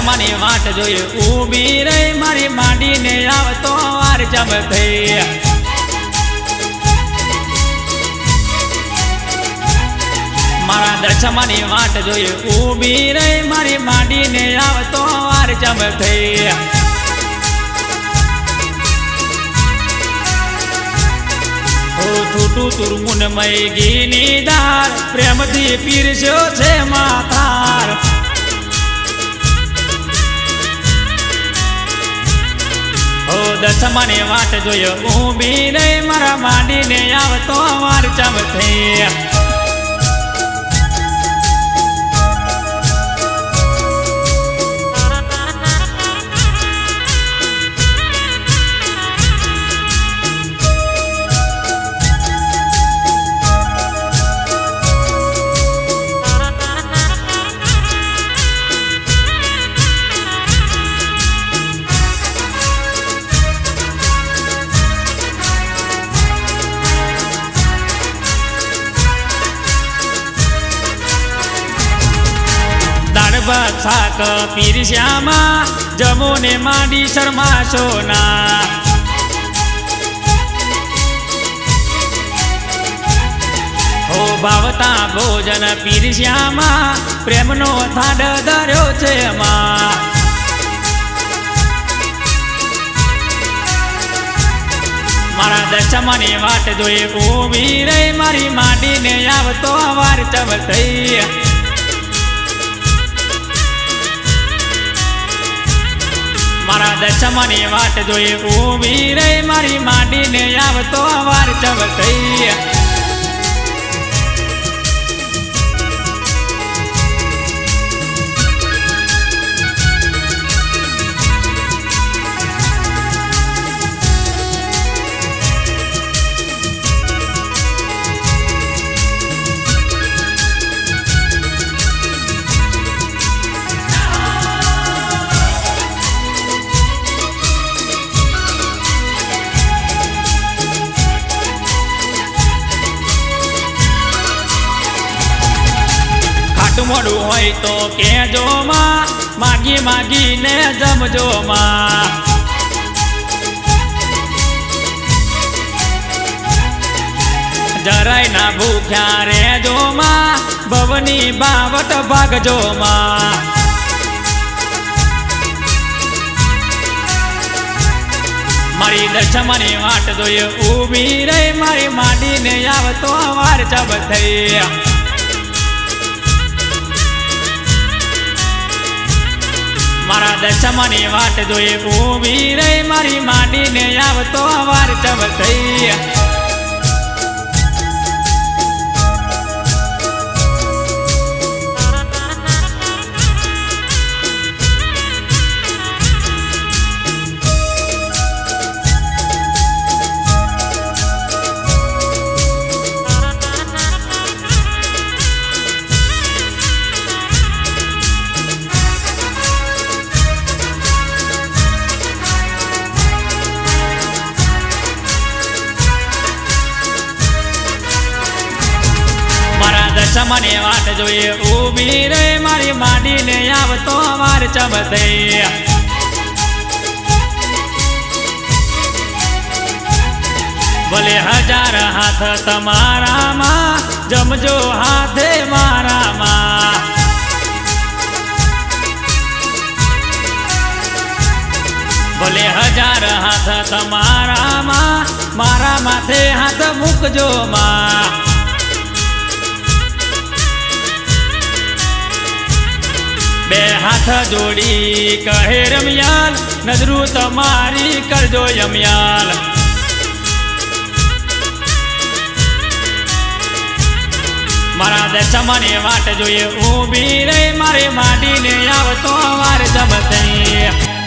દશમાની વાટ જોઈએ ઊભી રહી મારી માંડીને આવતો વાર જમ થઈ મારા દશમાની વાટ જોઈએ ઊભી રહી મારી માંડીને આવતો વાર જમ થઈ છૂટું તુરમુન મય ગીની દાર પ્રેમથી પીરસ્યો છે માતાર દશમાની વાટ જોયો ઊભી રહી મારા માંડીને આવતો વાર ચમ થઈ શાક પીરસ્યામાં જમોને માંડી શરમાશો ના હો ભાવતા ભોજન પીરસ્યામાં પ્રેમનો થાડ ધર્યો છે માં મારા દશમાની વાટ જોઈએ ઊભી રહી મારી માંડીને આવતો વાર ચમ થઈ મારા દશમાની વાટ જોઈએ ઊભી રહી મારી માંડીને આવતો વાર ચમ થઈ મોડું હોય તો કેજો માં માગી માગીને જમજો માં જરાય ના ભૂખ્યા રેજો માં ભવની બાવટ ભાગજો માં મારી દશમાની વાટ જોઈએ ઊભી રહી મારી માંડીને આવતો વાર ચમ થઈ મારા દશમાની વાટ જોઈએ ઊભી રહી મારી માંડીને આવતો વાર ચમ થઈ દશમાની વાટ જોઈએ ઊભી રહી મારી માંડીને આવતો વાર ચમ થઈ ભલે હજાર હાથ તમારામાં જમજો હાથે મારામાં ભલે હજાર હાથ તમારામાં મારા માથે હાથ મૂકજો માં બે હાથ જોડી કહે રમિયાલ નજરું તમારી કરજો યમયાલ મારા દશમાની વાટ જોઈએ ઊભી રહી મારી માંડીને આવતો વાર જમ થઈ